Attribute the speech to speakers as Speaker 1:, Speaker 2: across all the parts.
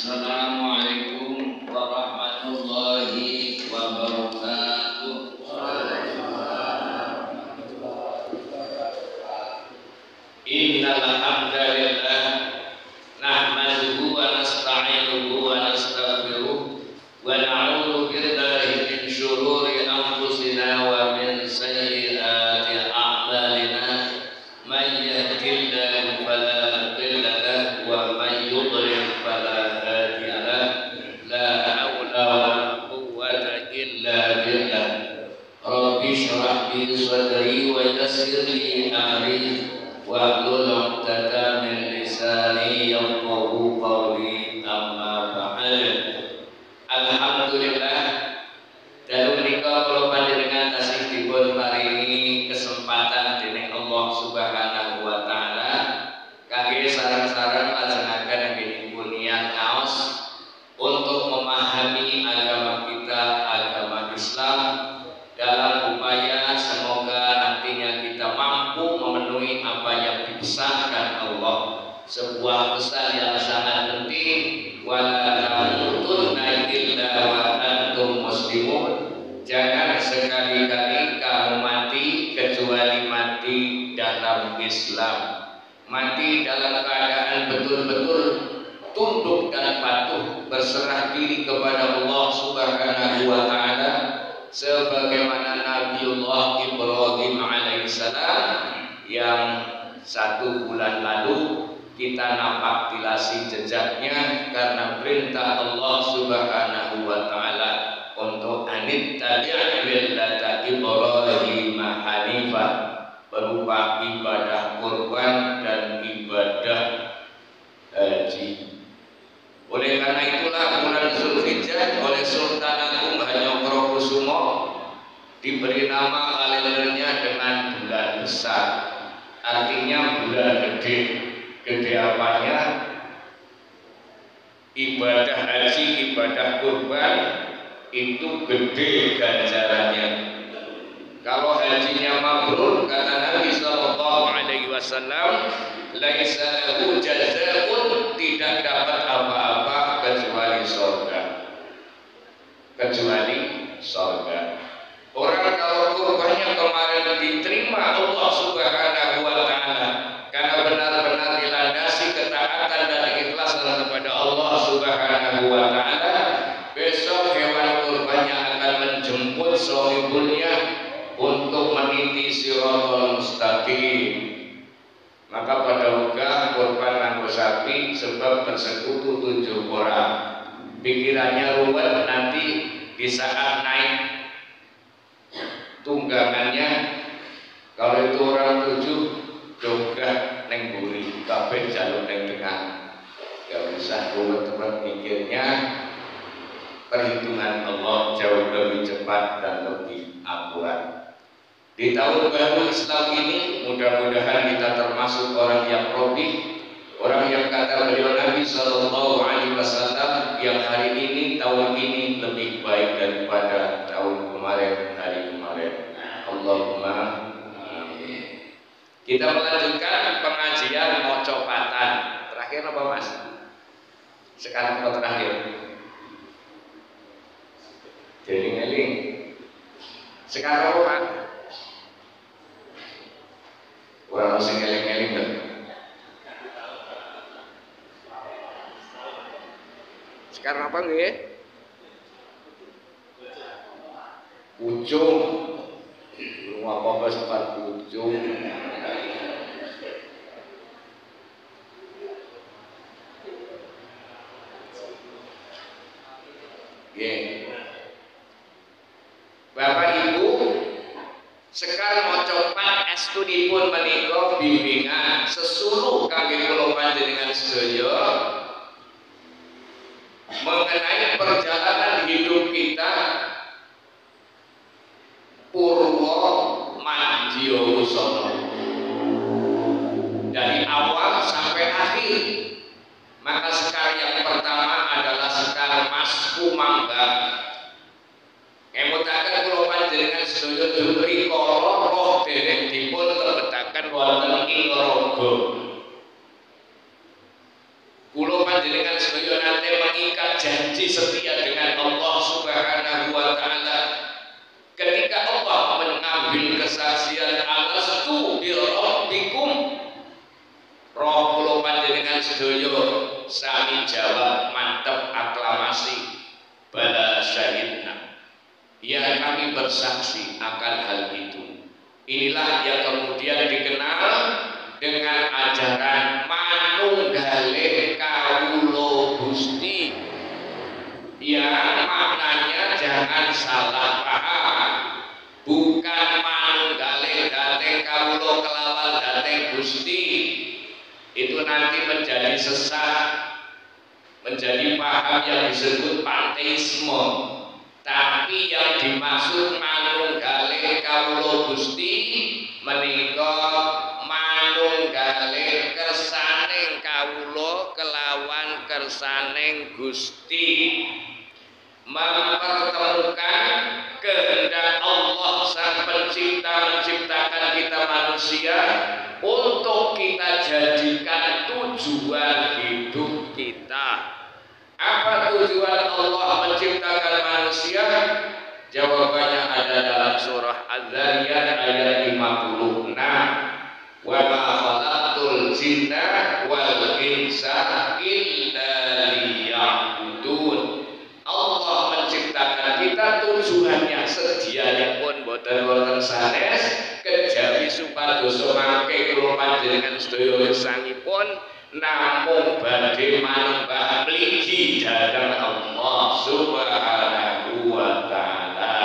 Speaker 1: Assalamualaikum warahmatullahi wabarakatuh. Innal hamdalillah nahmaduhu wa nasta'inuhu wa nastaghfiruh wa na'udzu billahi min shururi anfusina wa min sayyiati a'malina. May yahdihillahu fala mudilla lahu wa may yudlil fala hadiya lahu. La haula wa la quwwata illa billah. Rabbi shrah li sadri wa yassir li amri wahlul 'uqdatam min lisani yafqahu qawli. Amma ba'd. Alhamdulillah, dalu menika kula panjenengan tasih dipun paringi kesempatan dening Allah Subhanahu wa taala kangge sareng-sareng lajengaken nggih niat ngaos untuk memahami agama kita, agama Islam, dalam upaya semoga nantinya kita mampu memenuhi apa yang dipesankan Allah. Sebuah pesan yang sangat penting, wala tamutunna illa wa antum muslimun. Jangan sekali-kali kamu mati kecuali mati dalam Islam, mati dalam keadaan betul-betul tunduk dan patuh berserah diri kepada Allah Subhanahu wa taala, sebagaimana Nabiullah Ibrahim alaihissalam yang 1 bulan lalu kita nampak tilasi jejaknya karena perintah Allah Subhanahu wa taala untuk anit tabi' millata Ibrahim hanifah, berupa ibadah kurban dan ibadah haji. Oleh karena itulah bulan Zulhijjah oleh Sultan Agung Hanyokrokusumo diberi nama kalendernya dengan bulan besar, artinya bulan gede. Gede apanya? Ibadah haji, ibadah kurban itu gede ganjarannya. Kalau hajinya mabrur, kata Nabi sallallahu alaihi wasallam, laisa lahu jazaa'un, tidak dapat apa-apa kecuali surga. Kecuali surga. Orang kalau kurbannya kemarin diterima Allah Subhanahu wa taala karena benar-benar dilandasi ketaatan dan keikhlasan kepada Allah Subhanahu wa taala, besok hewan kurbannya akan menjemput sahibulnya untuk meniti siratal mustaqim. Maka pada wegah kurban nganggo sapi sebab bersekutu 7 orang. Pikirannya ruwet nanti di saat naik tunggangannya, kalau itu orang 7 donggah neng buri, kabeh jalur neng tengah. Gak usah ruwet-ruwet mikirnya. Perhitungan Allah jauh lebih cepat dan lebih akurat. Di tahun baru Islam ini mudah-mudahan kita termasuk orang yang robih, orang yang kata beliau Nabi sallallahu alaihi wasallam yang hari ini, tahun ini lebih baik daripada tahun kemarin, hari kemarin. Allahumma amin. Kita melanjutkan pengajian mocopatan. Terakhir apa Mas? Sekarang apa terakhir? Jeling-eling. Sekarang apa Pak? Orang sing eling-eling kan. Sekarang apa nggih? Ujung. Belum apa-apa sempat ujung. Bapak Ibu, sekarang mau coba estudipun menika bimbingan sesuluh kangge kula panjenengan sedaya mengenai perjalanan hidup kita Purwo Madya Wusana dari awal sampai akhir. Maka sekar yang pertama adalah sekar Mas Kumambang. Emutaken kula panjenengan sedaya diberi kala roh dereng dipun lebetaken wonten ing raga. Kula panjenengan sedaya nate panjenengan sedaya sami jawab mantep aklamasi bala syahidna. Ya, kami bersaksi akan hal itu. Inilah yang kemudian dikenal dengan ajaran manunggalih kawula Gusti, yang maknanya jangan salah paham, bukan manunggalih dateng kawula kelawan dateng Gusti. Itu nanti menjadi sesat, menjadi paham yang disebut panteisme. Tapi yang dimaksud manunggalih kawula Gusti menika manunggalih kersaning kawula kelawan kersaning Gusti, mempertemukan kehendak Allah Sang Pencipta menciptakan kita manusia untuk kita jadikan tujuan hidup kita. Apa tujuan Allah menciptakan manusia? Jawabannya ada dalam surah Az-Zariyat ayat 56. Wa ma khalaqtul jinna wal insa illa liya'budun. Allah menciptakan kita tujuannya sedianipun boten wonten sanes kejawi supados mangke kula panjenengan sedaya gesangipun namung badhe manembah mligi dhateng Allah Subhanahu wa taala.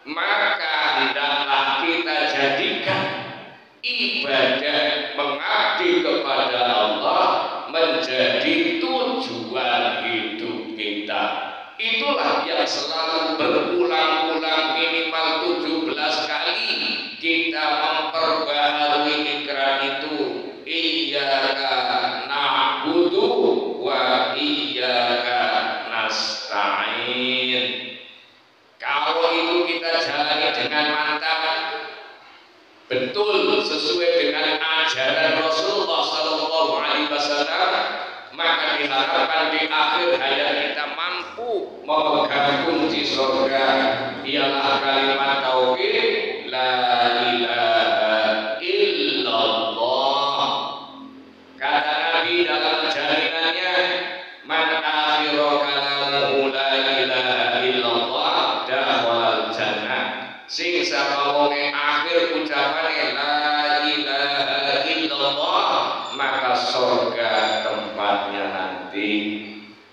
Speaker 1: Maka hendaklah kita jadikan ibadah mengabdi kepada Allah menjadi tujuan hidup kita. Itulah yang selalu berulang-ulang minimal 17 kali kita memperbaharui ikrar itu. Iyyaka na'budu wa iyyaka nasta'in. Kalau itu kita jalani dengan mantap, betul sesuai dengan ajaran Rasulullah SAW, maka diharapkan di akhir hayat kita mampu memegang kunci surga, ialah kalimat tauhid la ilaha illallah. Kata Nabi dalam jaringannya, man akhiru kalamuhu la ilaha illallah dakhalal jannah. Sing sapa wong akhir ucapane la ilaha illallah, maka surga tempatnya nanti.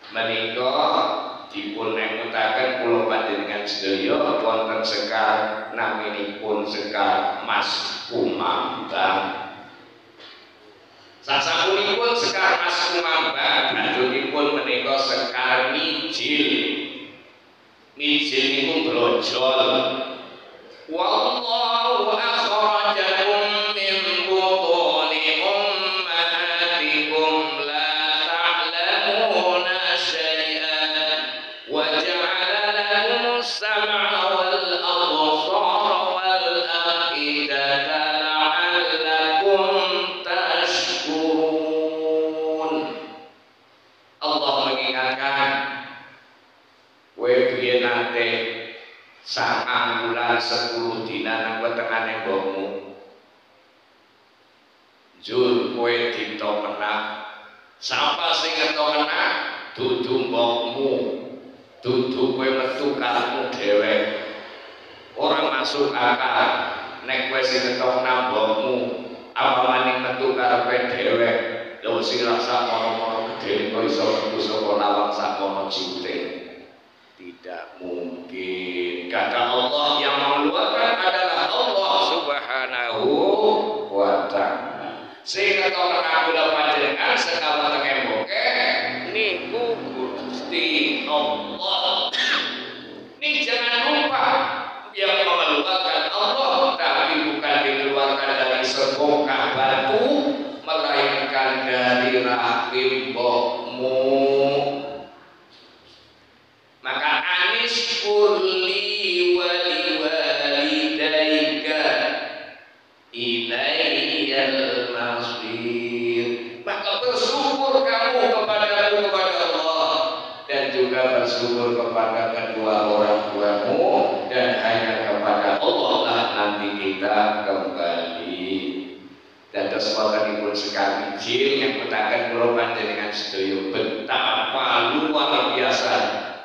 Speaker 1: Menika dipun nemutaken kula panjenengan sedaya wonten Sekar, naminipun Sekar Mas Kumambang. Sasampunipun Sekar Mas Kumambang, banjuripun menika Sekar Mijil. Mijil niku brojol. Wallahu akhrajakum min butuni ummahatikum la ta'lamuna syai'an wa ja'ala lakumus sam'a wal absara wal af'idata la'allakum tashkurun. Allah mengingatkan, kowe biyen nate 9 bulan 10 dina nang wetengane mbokmu. Jur kowe ditomenak. Sapa sing ngetomenak? Dudu mbokmu. Dudu kowe metu karepmu dhewe. Ora masuk akal nek kowe sing ngetomenak mbokmu, apa maning metu karepe dhewe. Lho sing rasa mono-mono gedhe kok iso metu saka lawang sakmono cinten. Tidak mungkin. Kata Allah yang mengeluarkan adalah Allah Subhanahu wa ta'ala. Sehingga kalau mengakulah panjenengan sekawan tengemboke niku Gusti Allah. Ini jangan lupa, yang mengeluarkan Allah tapi bukan dikeluarkan dari sebongkah batu, melainkan dari rahim mbokmu. Maka anis kurli wali walidaika ilaiyal masir. Maka bersyukur kamu kepada Allah dan juga bersyukur kepada kedua orang tuamu, dan hanya kepada Allah lah nanti kita kembali. Dan dados wontenipun sekali jil yang kutaken kula panjenengan sedaya betapa luar biasa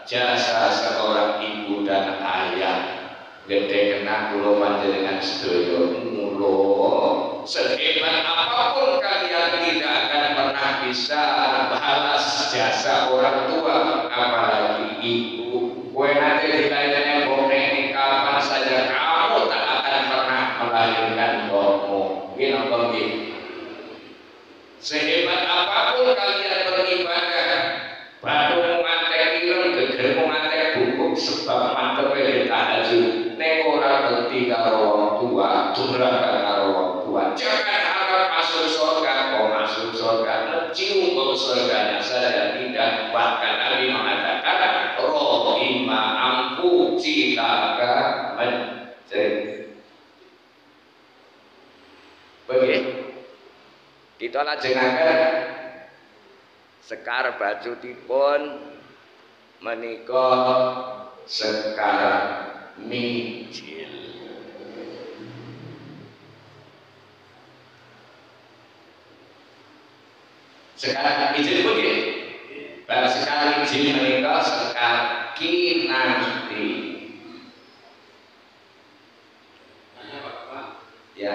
Speaker 1: jasa seorang ibu dan ayah. Gede kena kula panjenengan sedaya mulo sehebat apapun kalian tidak akan pernah bisa balas jasa orang tua, apalagi ibu. Kowe nanti ditanya bokeh kapan saja kamu tak akan pernah melahirkan kamu. Gini apa gini? Sehebat apapun kalian beribadah, batu mengantek ilmu, geger mengantek buku, sebab mantepnya tahajud. Nek ora ngerti karo wong tua, durhaka karo wong tua. Jangan harap masuk surga, kau masuk surga, mencium bau surganya saja tidak. Bahkan Nabi mengatakan, rohima ampu cilaka mencari. Begitu. Kita lajengaken sekar bacutipun menika sekar mijil. Sekar mijil pun nggih. Bar sekar mijil menika sekar kinanti. Ya.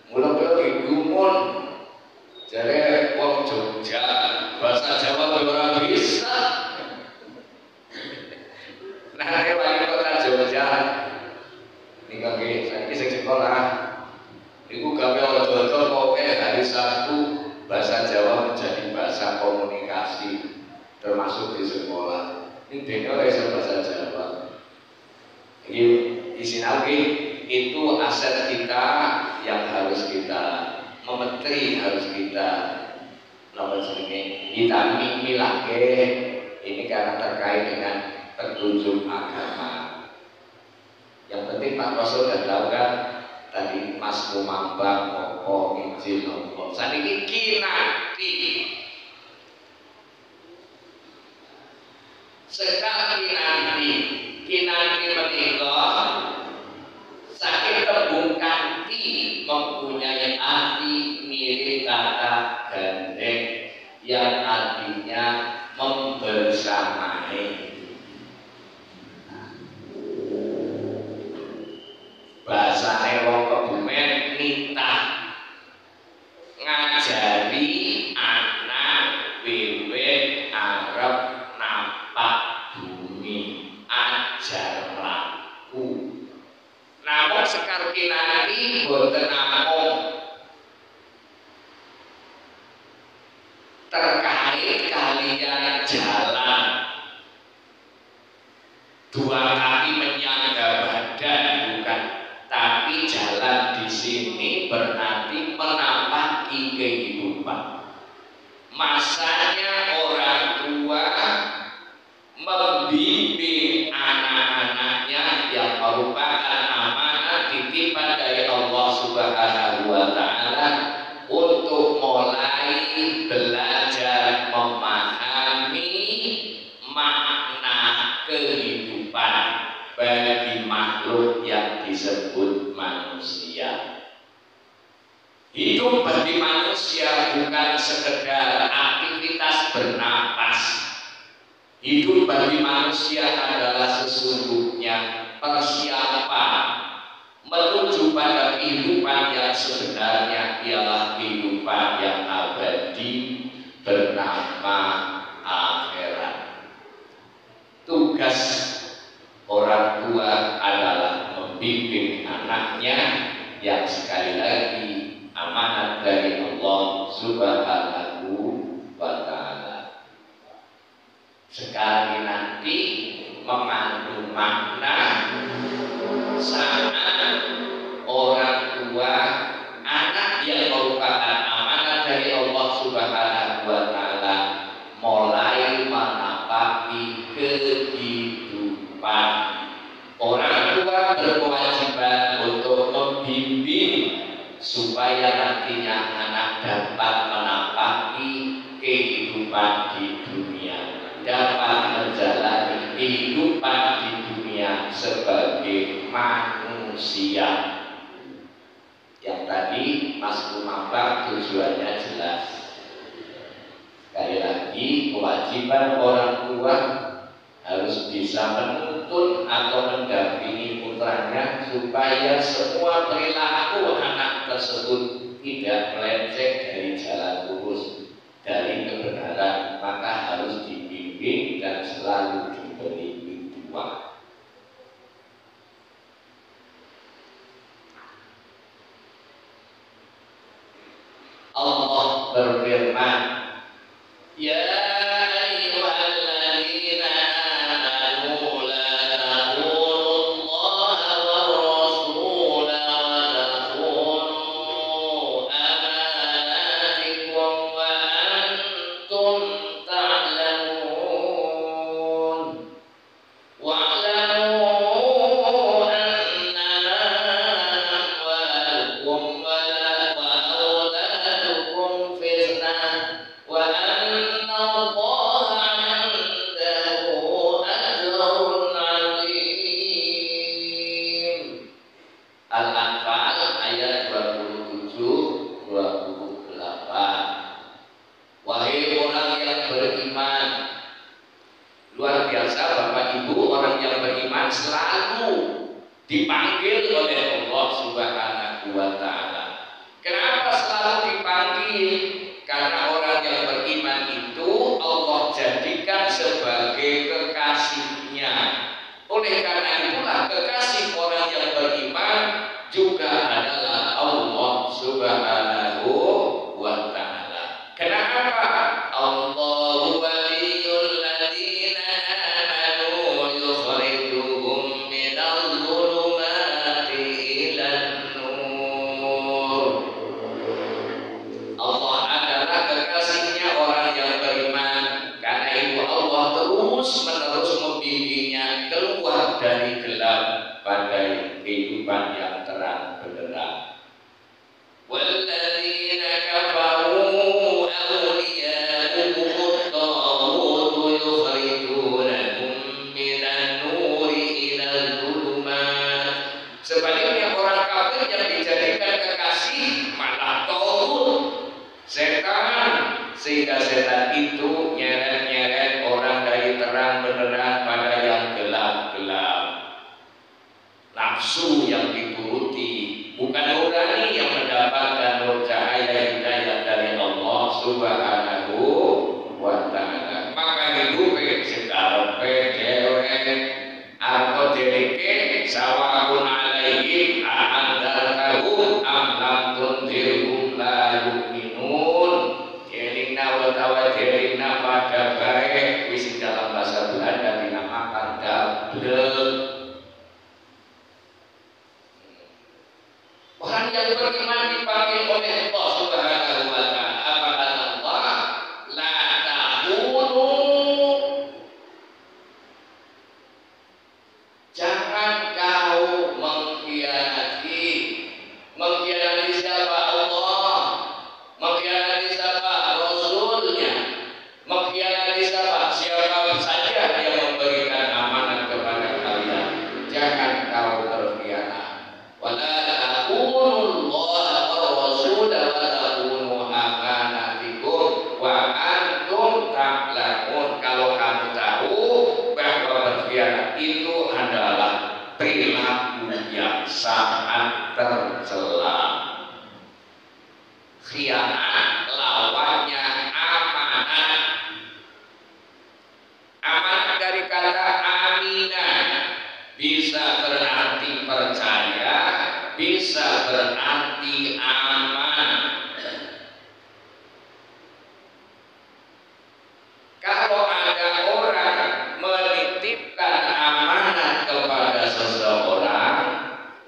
Speaker 1: Mula-mula digumun jare wong Jogja bahasa Jawa ora bisa. Nah, wali kota Jogja nika nggih saiki sing sekolah iku gawe odo-odo pokoke hari Sabtu bahasa Jawa menjadi bahasa komunikasi termasuk di sekolah. Ini dene ora iso bahasa Jawa. Iki isinake itu aset kita yang harus kita memetri, harus kita kita milake ini karena terkait dengan petunjuk agama. Yang penting Pak Rasul sudah tahu kan tadi Mas Mumambang ngopo Injil ngopo. Saniki kinanti. Sekar kinanti menika saking tembung kanti mempunyai arti mirip kata gandeng yang artinya membersamai. Bahasane wong Kebumen nitah ngajari anak wiwit arep napak bumi ajar laku. Namun sekar kinanti boten namung terkait kalian jalan dua kaki menyangga badan, bukan, tapi jalan di sini berarti menapaki kehidupan. Masanya orang tua membimbing anak-anaknya yang merupakan amanah titipan dari Allah Subhanahu wa Ta'ala untuk mulai belajar memahami makna kehidupan bagi makhluk yang disebut manusia. Hidup bagi manusia bukan sekedar aktivitas bernapas. Hidup bagi manusia adalah sesungguhnya persiapan menuju pada kehidupan yang sebenarnya, ialah kehidupan yang abadi bernama akhirat. Tugas orang tua adalah membimbing anaknya yang sekali lagi amanat dari Allah Subhanahu wa Ta'ala. Sekali nanti mengandung makna saat orang tua anak yang merupakan amanat dari Allah Subhanahu wa Ta'ala mulai menapaki kehidupan. Orang tua berkewajiban untuk membimbing
Speaker 2: supaya nantinya anak dapat menapaki kehidupan di dunia, dapat menjalani kehidupan di dunia sebagai manusia. Yang tadi Mas Kumabak tujuannya jelas. Sekali lagi, kewajiban orang tua harus bisa menuntun atau mendampingi putranya supaya semua perilaku anak tersebut tidak melenceng dari jalan lurus, dari kebenaran, maka harus dibimbing dan selalu diberi bimbingan. Allah berfirman, ya dipanggil oleh Allah Subhanahu wa Ta'ala. Kenapa selalu dipanggil? Karena orang yang beriman itu Allah jadikan sebagai kekasihnya. Oleh karena itulah kekasih orang yang beriman juga adalah Allah Subhanahu wa Ta'ala. Kenapa? Allahu waliyul ladzina amanu yukhrijuhum minal dhulumati ilan nur. Allah adalah kekasihnya orang yang beriman. Karena itu Allah terus-menerus membimbingnya keluar dari gelap pada kehidupan yang terang benderang. Walladzina kafaru awliya'uhum at-taghut yukhrijunahum minan nuri ilal dhulumat. Sebaliknya orang kafir yang dijadikan kekasih malah taghut, setan, sehingga setan itu nyeret-nyeret orang dari terang benderang pada yang gelap-gelap. Nafsu yang dituruti, bukan nurani yang mendapatkan nur cahaya hidayah dari Allah Subhanahu wa Ta'ala. Maka hidup sekarepe dhewe arep dhereke sawa'un alaihim a'andartahum am lam tunzirhum la yu'minun. Jelingna wa tawajelingna pada baik wis dalam bahasa Belanda dinamakan double. Orang yang beriman dipanggil oleh Allah Subhanahu wa Ta'ala. Apa kata Allah? La tahunu, jangan kau mengkhianati. Mengkhianati siapa? Allah. Mengkhianati siapa? Rasulnya. Mengkhianati siapa? Siapa saja yang memberikan amanat kepada kalian. Jangan kau berkhianat. Wala kalau kamu tahu bahwa berkhianat itu adalah perilaku yang sangat tercela. Khianat lawannya amanat. Amanat dari kata aminah bisa berarti percaya, bisa berarti aman. Kalau ada orang menitipkan amanat kepada seseorang,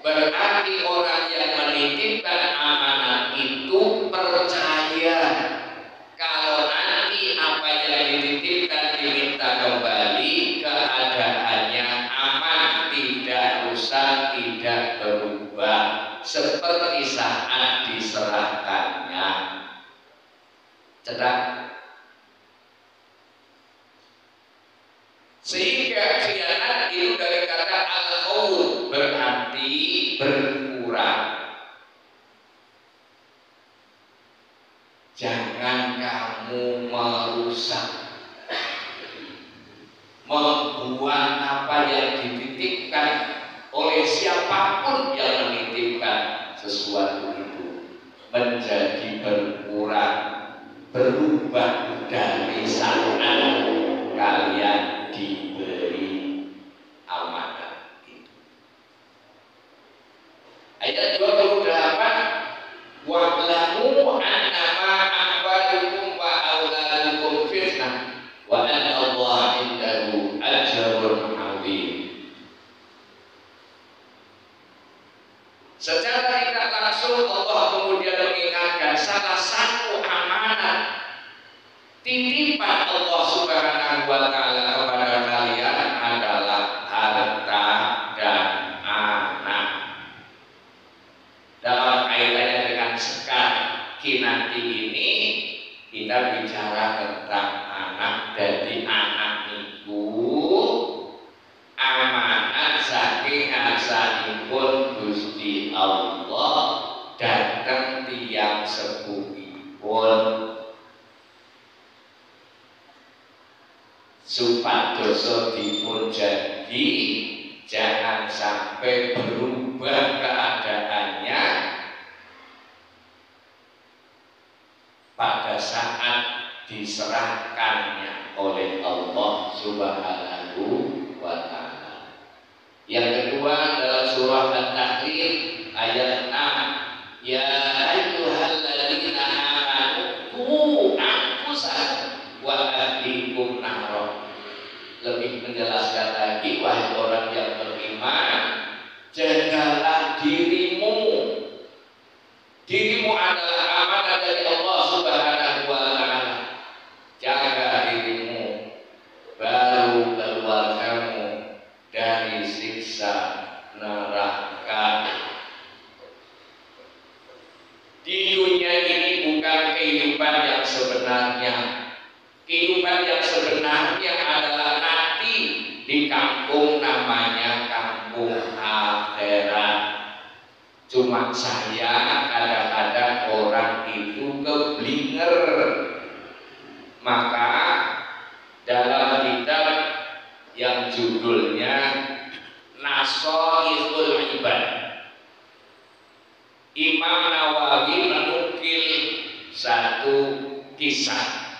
Speaker 2: berarti orang yang menitipkan amanat itu percaya kalau nanti apa yang dititipkan diminta kembali, keadaannya aman, tidak rusak, tidak berubah. Seperti cedak. Sehingga khianat itu dari kata al-khawr, berarti berkurang. Jangan kamu merusak, membuat apa yang dititipkan oleh siapapun yang menitipkan sesuatu itu menjadi berkurang, berubah dari saat kalian diberi amanah itu. Ayat 28, wa'lamu annama amwalukum wa auladukum fitnah wa anna Allah indahu ajrun 'azim. Secara tidak langsung Allah kemudian mengingatkan salah satu amanat titipan Allah Subhanahu wa taala kepada kalian adalah harta dan anak. Dalam kaitannya dengan sekar kinanti ini, kita bicara tentang anak. Jadi anak itu amanat saking asalipun Gusti Allah datang tiang sepuhipun supados dipun jadi jangan sampai berubah keadaannya pada saat diserahkannya oleh Allah Subhanahu wa ta'ala. Yang kedua dalam surah At-Tahrim ayat 6, ya ayyuhalladzina amanu qu anfusakum wa ahlikum naro. Lebih menjelaskan lagi, wahai orang yang beriman, jagalah dirimu. Dirimu adalah amanah dari Allah Subhanahu wa ta'ala. Jaga dirimu, baru keluargamu dari siksa neraka. Di dunia ini bukan kehidupan yang sebenarnya. Kehidupan yang sebenarnya adalah nanti di kampung namanya kampung akhirat. Cuma saya kadang-kadang orang itu keblinger. Maka dalam kitab yang judulnya Nasoihul Ibad, Imam Nawawi menukil satu kisah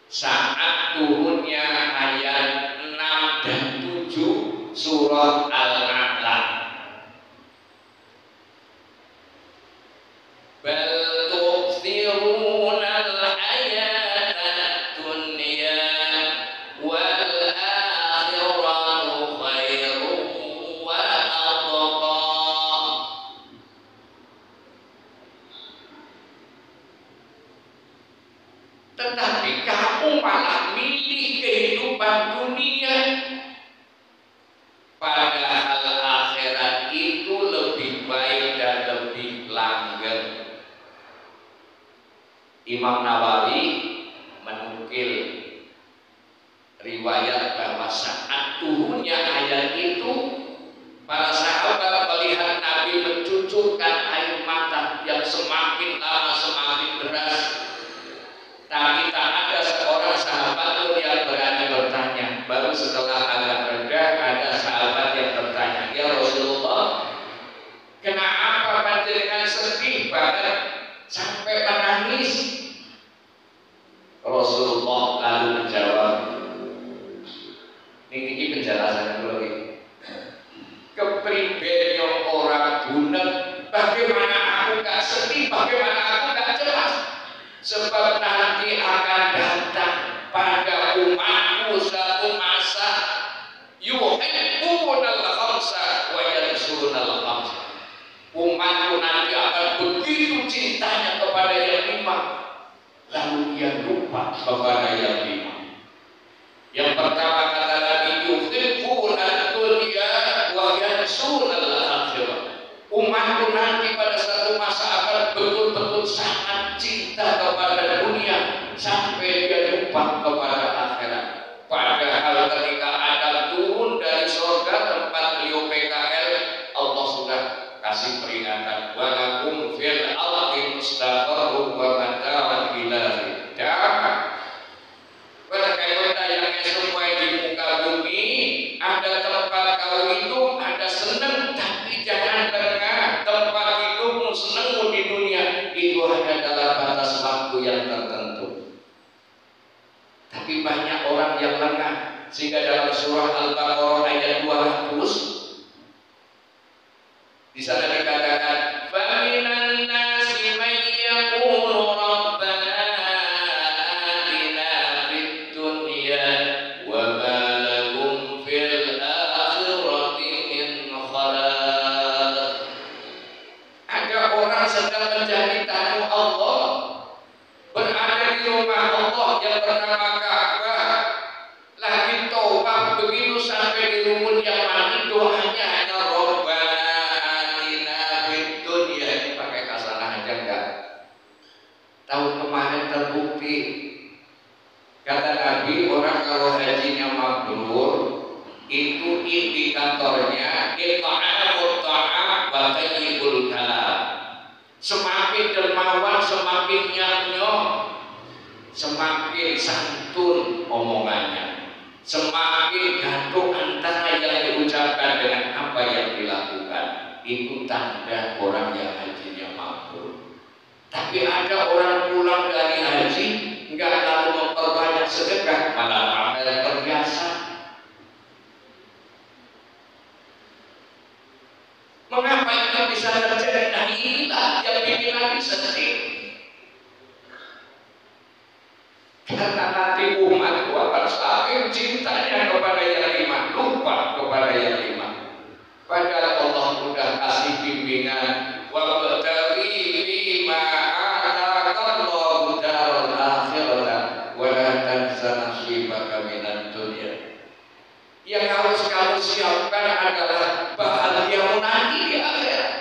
Speaker 2: saat turunnya ayat 6 dan 7 surah Al-A'la. Bal tu'thiruna al-hayata dunya wal akhiratu khairun wa abqa. Tetapi kamu malah milih kehidupan dunia, padahal akhirat itu lebih baik dan lebih langgeng. Imam Nawawi menukil riwayat bahwa saat turunnya ayat itu, para sahabat melihat Nabi mencucurkan air mata yang semakin lama semakin deras. Tapi tak ada seorang sahabat pun yang berani bertanya. Baru setelah agak reda, ada sahabat yang bertanya, ya Rasulullah, kenapa panjenengan sedih banget sampai menangis? Rasulullah lalu menjawab, ini penjelasan dulu lagi. Kepribadian orang bunek, bagaimana aku gak sedih, bagaimana aku gak cemas? Sebab nanti akan datang pada umatku satu masa yuhibbunal khamsa wa yansurunal khamsa. Umatku nanti akan begitu cintanya kepada yang lima, lalu dia lupa kepada yang lima. Yang pertama kata Nabi, yuhibbunad dunya wa yansurunal akhirah. Umatku nanti pada satu masa akan betul-betul sangat cinta kepada dunia, cepat kepada akhirat. Padahal ketika Adam turun dari surga tempat beliau PKL, Allah sudah kasih peringatan, walakum fil ardi mustaqarrun wa mata'un ila hidah. Bagaimana yang semua di muka bumi ada tempat kau hidup, ada senang, tapi jangan lengah. Tempat hidupmu, senangmu di dunia itu hanya dalam batas waktu yang tertentu. Tapi banyak orang yang lengah, sehingga dalam surah Al-Baqarah ayat 200 di sana dikatakan, "Faminan nasi may yaqulu rabbana atina fid dunya wa ma lahum fil akhirati min khalaq." Ada orang sedang menjadi tamu Allah, berada di rumah Allah yang bernama Ka'bah, lagi tawaf begitu sampai di rukun yang mana doanya hanya Rabbana atina fid dunya. Pakai kasanah aja enggak? Tahun kemarin terbukti, kata Nabi, orang kalau hajinya mabrur itu indikatornya ita'amut ta'am wa tayyibul kalam. Semakin dermawan, semakin nyanyo, semakin santun omongannya, semakin gaduh antara yang diucapkan dengan apa yang dilakukan. Itu tanda orang yang hajinya mabrur. Tapi ada orang pulang dari haji enggak lalu memperbanyak sedekah, malah pamer perhiasan. Mengapa itu bisa terjadi? Nah, inilah yang bikin Nabi sedih. Karena nanti umat akan saking cintanya kepada yang lima, lupa kepada yang lima. Padahal Allah sudah kasih bimbingan, wabtaghi fima ataakallahu daral akhirah wa la tansa nasibaka minad dunya. Yang harus kamu siapkan adalah bahagiamu nanti di akhirat.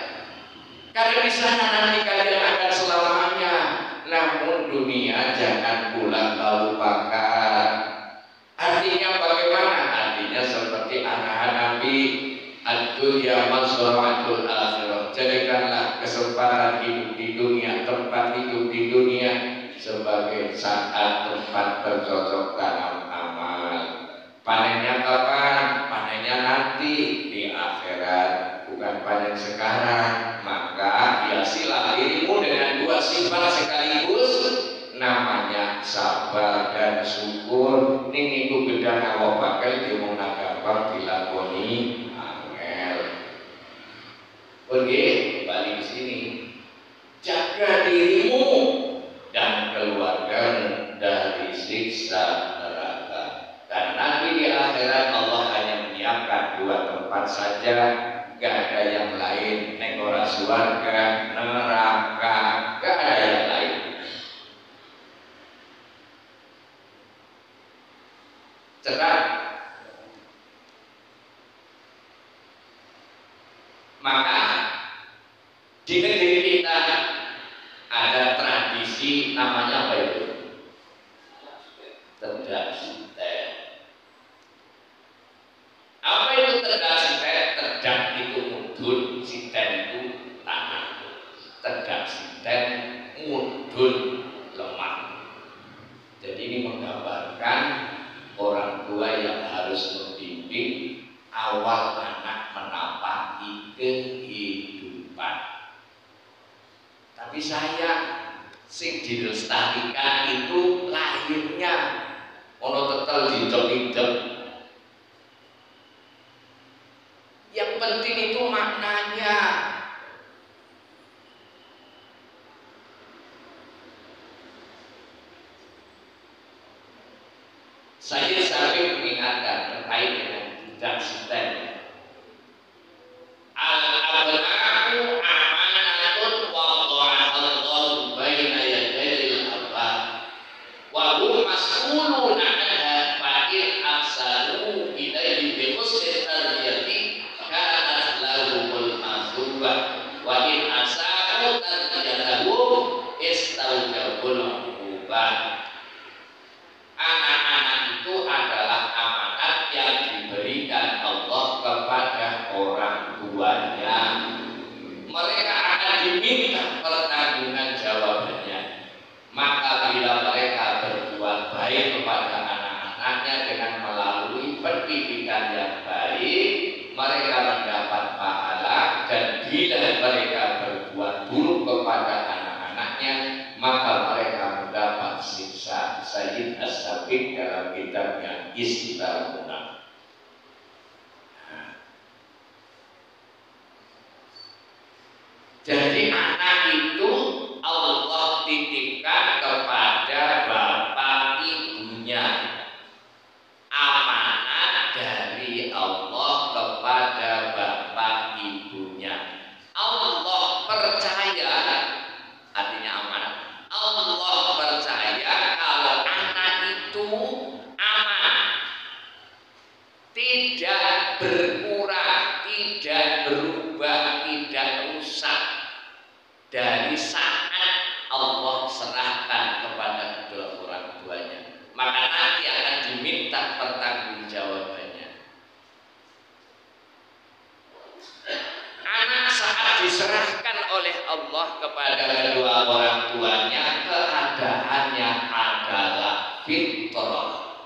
Speaker 2: Karena di sana nanti kalian akan selamanya. Namun dunia jangan pula kau lupakan. Artinya bagaimana? Artinya seperti arahan Nabi, ad-dunya mazra'atul akhirah. Jadikanlah kesempatan hidup di dunia, tempat hidup di dunia sebagai saat tempat bercocok tanam amal. Panennya kapan? Panennya nanti di akhirat, bukan panen sekarang. Maka hiasilah dirimu dengan dua sifat sekaligus, namanya sabar dan syukur. Ini itu gedang awak pakai di mengagapan dilakoni angel. Pergi kembali ke sini. Jaga dirimu dan keluargamu dari siksa neraka. Dan nanti di akhirat Allah hanya menyiapkan dua tempat saja, gak ada yang lain. Negara surga, neraka, gak ada yang lain. Cepat. Maka di negeri kita ada tradisi namanya apa itu? Tedak sinten. Apa itu tedak sinten? Tedak itu mudun, sinten itu tanah. Tedak sinten, mudun lemah. Jadi ini menggambarkan orang tua yang harus membimbing awal anak menapaki kehidupan. Tapi sayang, sing dilestarikan itu lahirnya ono tetel didem-idem. Yang penting itu maknanya. Saya sampai mengingatkan terkait dengan tidak sinten. Al-abna'u amanatun wada'allahu baina yadayil abad wa hum mas'ulun 'anha fa in ahsanu ilayhi bi husni tarbiyati kanat lahumul masubah wa in asa'u tarbiyatahu istawjabul ubah. Sabik dalam kitabnya Islamuna. Jadi anak itu Allah titipkan kepada bapak ibunya, amanat dari Allah kepada bapak ibunya. Allah percaya, artinya amanat. Allah percaya kalau anak itu aman, tidak berkurang, tidak berubah, tidak rusak dari saat Allah serahkan kepada kedua orang tuanya. Maka nanti akan diminta pertanggungjawabannya. Anak saat diserahkan oleh Allah kepada kedua orang tuanya, keadaannya adalah fitrah.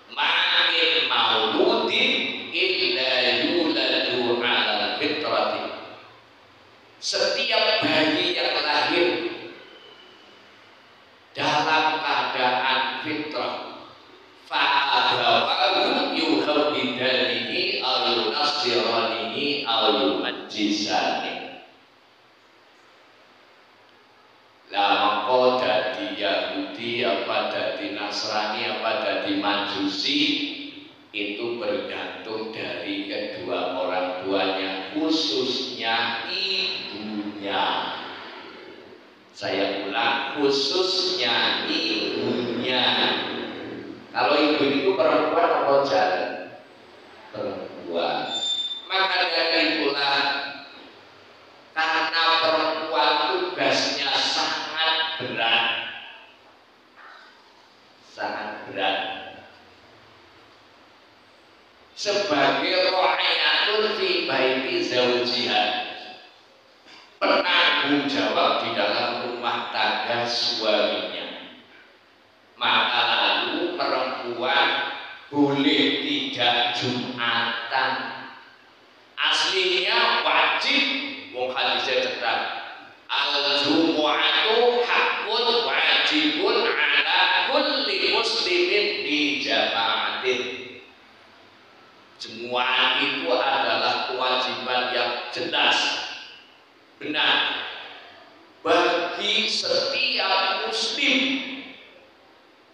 Speaker 2: Ma'in mauludin illa yuladu ala fitrati. Setiap bayi yang lahir dalam keadaan fitrah, fa'abawahu yuhawidanihi aw yunasiranihi aw yumajjisani. Lah mengko dadi Yahudi apa dadi Nasrani apa dadi Majusi itu bergantung dari kedua orang tuanya, khususnya ibunya. Saya ulang, khususnya ibunya. Kalau ibu itu perempuan atau jalan? Perempuan. Maka dari itulah, karena perempuan tugasnya sangat berat, sangat berat. Sebagai ra'iyatul fi baiti zawjiha, penanggung jawab di dalam rumah tangga suaminya. Maka lalu perempuan boleh tidak Jumatan. Aslinya wajib, wong hadisnya cetak, al-jumu'atu haqqun wajibun ala kulli muslimin di jama'atin. Jumu'ah itu adalah kewajiban yang jelas, benar bagi setiap muslim,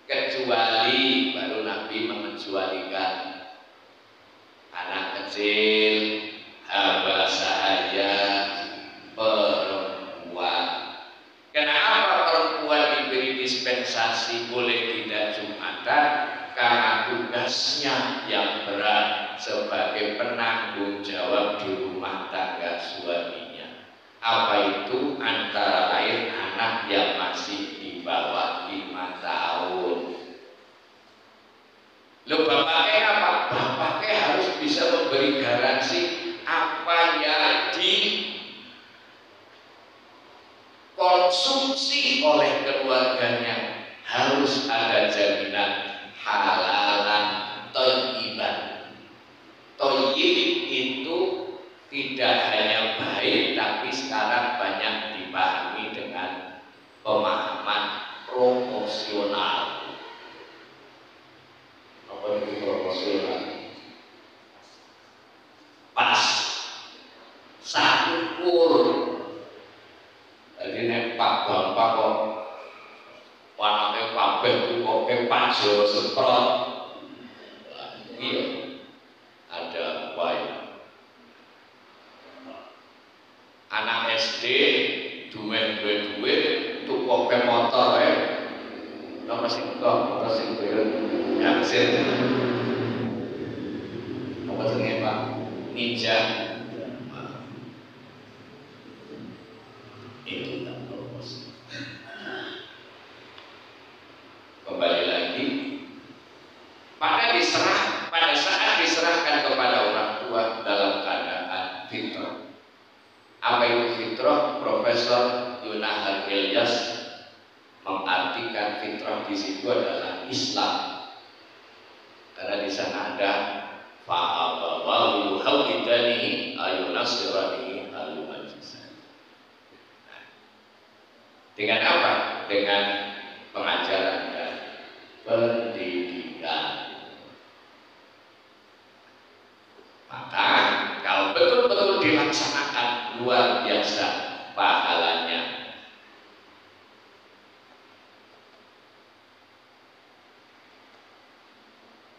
Speaker 2: kecuali baru Nabi mengecualikan anak kecil, hamba sahaya, perempuan. Kenapa perempuan diberi dispensasi boleh tidak Jumatan? Karena tugasnya yang berat sebagai penanggung jawab di rumah tangga suaminya. Apa itu? Antara lain anak yang masih di bawah 5 tahun. Loh, bapaknya apa? Bapaknya harus bisa memberi garansi apa yang dikonsumsi oleh keluarganya harus ada jaminan halalan thayyiban. Thayyib itu tidak hanya baik, tapi sekarang banyak dipahami dengan pemahaman proporsional. Apa itu proporsional? Pas, sakukur. Jadi nek Pak Bapak kok wanake kabeh kok pajo semprot. Iya. Ada wae. Anak SD duwe tuku motor wae. Nomor sing motor sing Yaksin. Apa jenenge Pak? Ninja. Itu tak propos. Kembali lagi, pada saat diserahkan kepada orang tua dalam keadaan fitrah. Apa itu fitrah? Profesor Yunahar Ilyas mengartikan fitrah di situ adalah Islam. Karena di sana ada fa'abawahu yuhawidanihi ayunasiranihi ayumajisani. Dengan apa? Dengan pengajaran dan pendidikan. tapi sangat luar biasa pahalanya.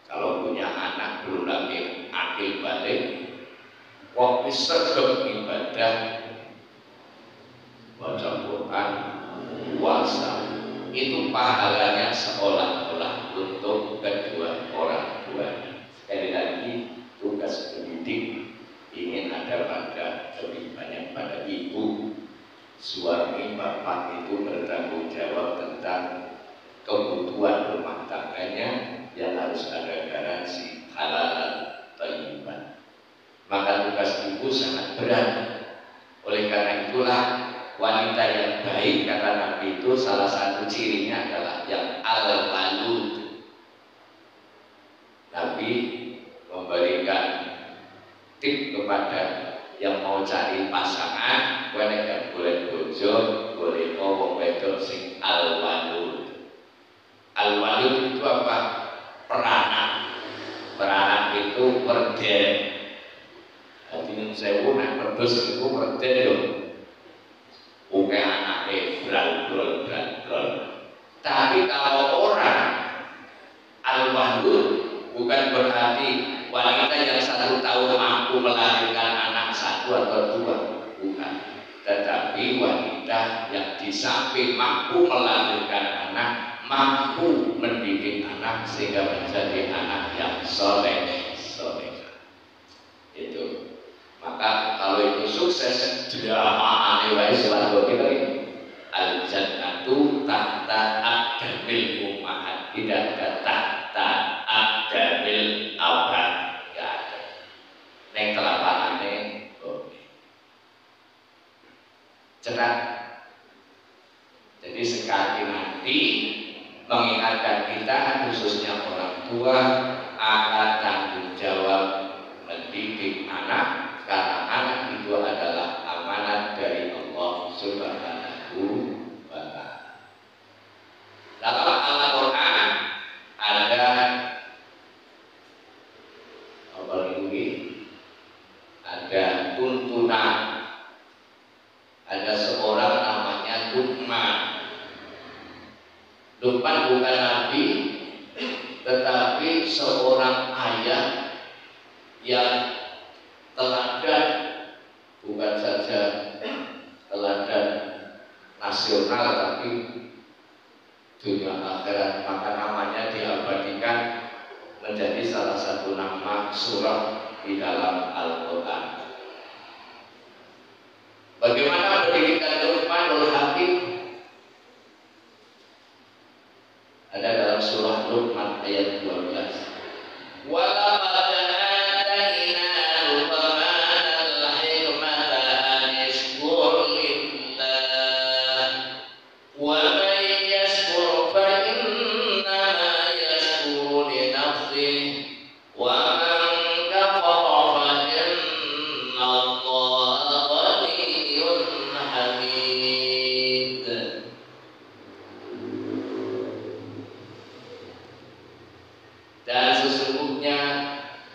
Speaker 2: Kalau punya anak belum lagi akil balik, waktu sergap ibadah, baca Quran, puasa, itu pahalanya seolah-olah untuk kedua orang tuanya. Sekali lagi, tugas pendidik ingin ada pada lebih banyak pada ibu, suami, bapak itu bertanggung jawab tentang kebutuhan rumah tangganya yang harus ada garansi halal thayyiban. Maka tugas ibu sangat berat. Oleh karena itulah wanita yang baik kata Nabi itu salah satu cirinya adalah yang al-walud. Nabi memberikan tip kepada yang mau cari pasangan, wanita boleh bojo, boleh wong wedok sing al-walud. Al-walud itu apa? Peranak. Peranak itu werden. Artinya sewu nek wedhus iku werden yo. Oke anake brandol. Tapi kalau orang al-walud bukan berarti wanita yang 1 tahun mampu melahirkan anak 1 atau 2, bukan. Tetapi wanita yang di samping mampu melahirkan anak, mampu mendidik anak sehingga menjadi anak yang soleh. Itu. Maka kalau itu sukses, drama aneh wae selalu kita ini al-jannatu tahta aqdamil ummahat, tidak ada tahta aqdamil abad, enggak ada. Nek telapakane cerak. Jadi sekali nanti mengingatkan kita, khususnya orang tua, akan tanggung jawab mendidik anak, karena anak itu adalah amanat dari Allah Subhanahu wa ta'ala. Dalam Al-Quran ada apa ini? Ada tuntunan. Ada seorang namanya Luqman. Luqman bukan nabi, tetapi seorang ayah yang teladan, bukan saja teladan nasional tapi dunia akhirat. Maka namanya diabadikan menjadi salah satu nama surah di dalam Al-Quran. Bagaimana pendidikan Luqmanul Hakim? Ada dalam surah Luqman ayat 12. Walamma ataina Luqmanal hikmata an yashkur lillah wa man yashkur fa innama yashkuru li nafsihi wa man kafara fa inna Allaha ghaniyyun hamid. Dan sesungguhnya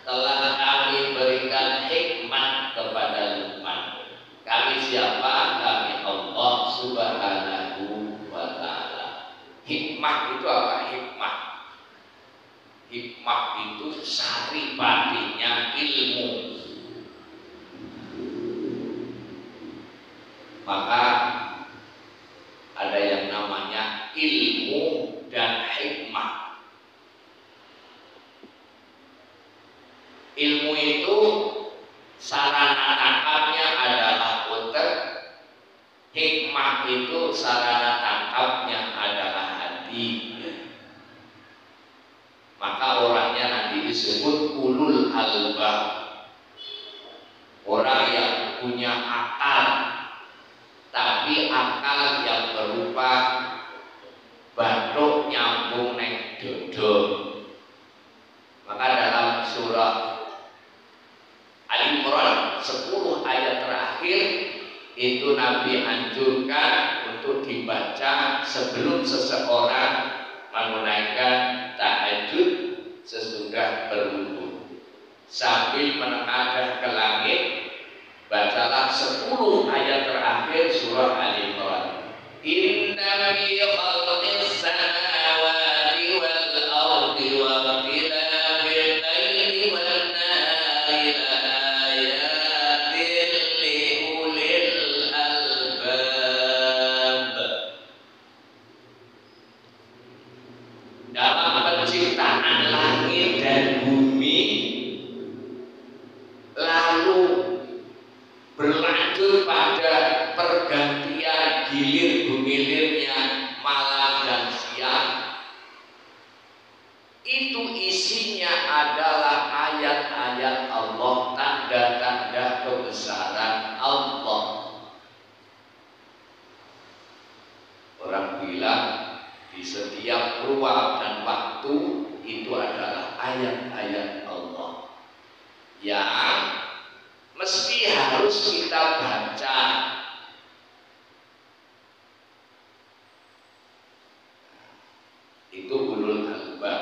Speaker 2: telah kami berikan hikmat kepada Luqman. Kami siapa? Kami Allah Subhanahu wa ta'ala. Hikmah itu apa? Hikmah itu saripatinya ilmu. Maka ada yang namanya ilmu dan hikmah. Ilmu itu sarana tangkapnya adalah otak, hikmah itu sarana tangkapnya adalah hati. Maka orangnya nanti disebut ulul albab, orang yang punya akal, tapi akal yang berupa bathuk nyambung neng dodo. Maka dalam surah Al-Imran 10 ayat terakhir itu Nabi anjurkan untuk dibaca sebelum seseorang menunaikan tahajud sesudah berwudu, sambil menengadah ke langit Bacalah 10 ayat terakhir surah Al-Imran. Inna fi khalqis samawati wal ardi wa ikhtilafil laili wan nahari la ayatin li ulil albab. Dalam penciptaan langit dan bumi, lalu berlanjut pada pergantian gilir-gilirnya malam dan siang, itu isinya adalah ayat-ayat Allah, tanda-tanda kebesaran Allah. Orang bilang di setiap ruang dan waktu itu adalah ayat-ayat Allah yang mesti harus kita baca. Itu ulul albab.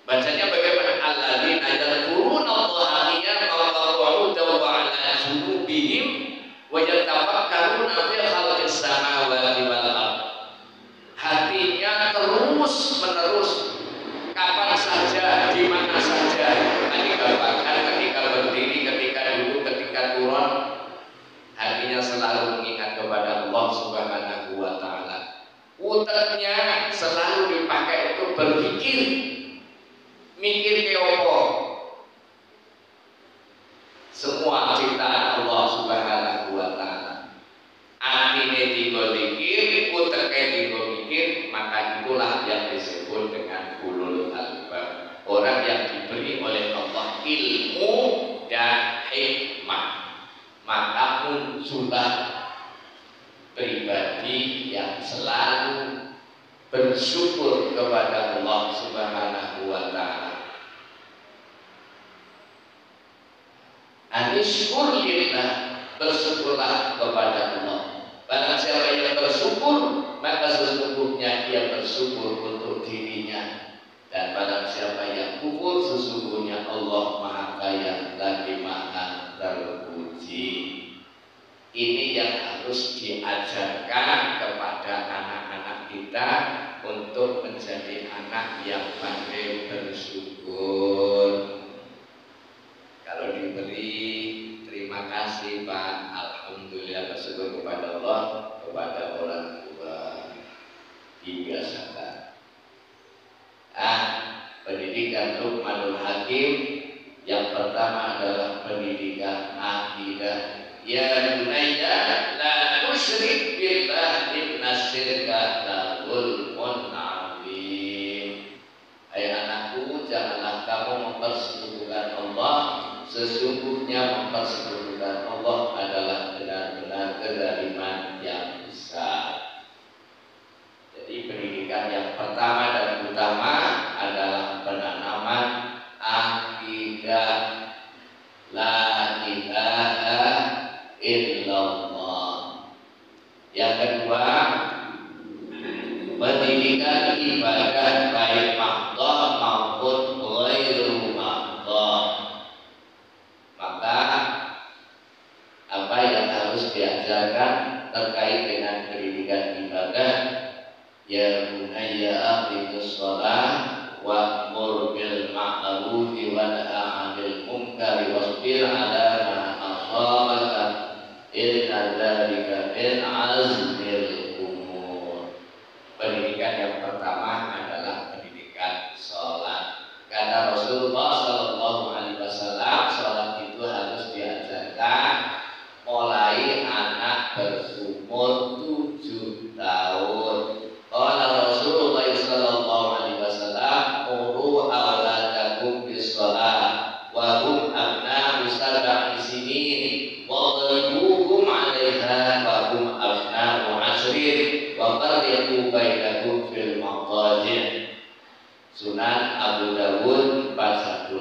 Speaker 2: Bacanya bagaimana? Alladzina yadhkuruna Allaha qiyaman wa qu'udan wa 'ala junubihim wa yatafakkaruna fi khalqis samawati wal ardh. Hatinya terus menerus, kapan saja, di mana saja, ketika makan, ketika berdiri, ketika duduk, ketika turun, hatinya selalu mengingat kepada Allah Subhanahu wa ta'ala. Uteknya selalu dipakai untuk berpikir, mikir ke apa? Semua ciptaan Allah Subhanahu wa ta'ala. Atine tiga mikir, uteknya tiga mikir, maka itulah yang disebut dengan ulul albab. Orang yang diberi oleh Allah ilmu dan hikmah, maka muncullah pribadi yang selalu bersyukur kepada Allah Subhanahu wa ta'ala. Anishkur lillah, bersyukurlah kepada Allah. Barang siapa yang bersyukur, maka sesungguhnya ia bersyukur untuk dirinya. Dan barang siapa yang kufur, sesungguhnya Allah Maha Kaya lagi Maha Terpuji. Ini yang harus diajarkan kepada anak-anak kita untuk menjadi anak yang pandai bersyukur. Kalau diberi, terima kasih Pak, alhamdulillah, bersyukur kepada Allah, kepada orang tua, dibiasakan. Pendidikan Luqmanul Hakim yang pertama adalah pendidikan akidah. Ya bunayya la tusyrik billah inna syirka la dzulmun adzim. Hai anakku, janganlah kamu mempersekutukan Allah. Sesungguhnya mempersekutukan Allah adalah benar-benar kezaliman yang besar. Jadi pendidikan yang pertama dan utama adalah penanaman akidah la ilaha illallah. Yang kedua, pendidikan ibadah baik mahdhah maupun ghairu mahdhah. Maka apa yang harus diajarkan terkait dengan pendidikan ibadah? Ya bunayya aqimus shalah wa'mur bil ma'ruf wa nahy 'anil munkar wasbir 'ala ma asabaka inna dzalika min 'azmil umur. Pendidikan yang pertama adalah pendidikan salat. Kata Rasulullah sallallahu alaihi wasallam, salat itu harus diajarkan mulai anak berumur 7 tahun. Qala Rasulullah sallallahu alaihi wasallam, muru awladakum bis shalah wa hum abna'u sab'i sinin wa dhribuhum 'alaiha wa hum abna'u 'ashrin wa farriqu bainahum fil maqaji'. Sunan Abu Dawud 418.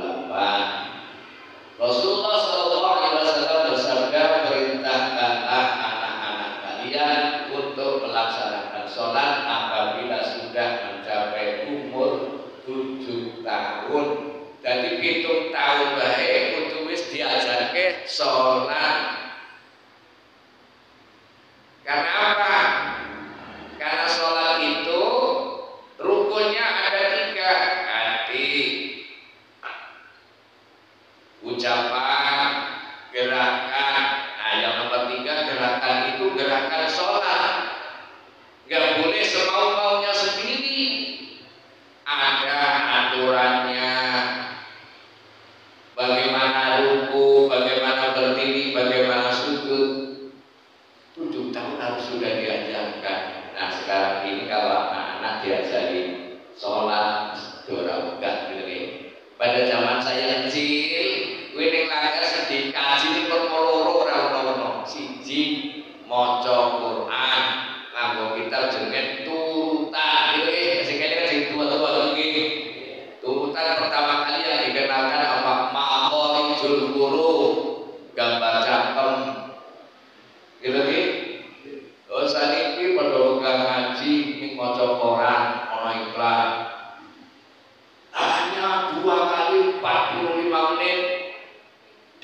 Speaker 2: Rasulullah sallallahu alaihi wasallam bersabda, perintahkanlah anak-anak kalian untuk melaksanakan sholat apabila sudah mencapai umur 7 tahun. Jadi pitung tahun bae kudu wis diajarke sholat. Karena apa? Karena sholat itu rukunnya ada 3, hati, ucapan, gerakan. Nah, yang nomor 3 gerakan itu gerakan sholat. Gak boleh semau-maunya sendiri. Ada aturannya. Bagaimana ruku, bagaimana berdiri, bagaimana sujud. 7 tahun harus sudah diajarkan. Nah sekarang ini kalau anak-anak diajari sholat, dorang enggak gitu. Pada zaman saya kecil, wining langgar sedih kaji ini permoloro orang-orang siji maca Quran, nganggo kitab jenenge turutan gitu sing kene kan sing tua-tua iki. Turutan pertama kali yang dikenalkan apa? Makhorijul huruf, gambar cangkem. Gitu iki. Oh saniki padha ngaji ning maca Quran ana iklan. Hanya 2 kali 45 menit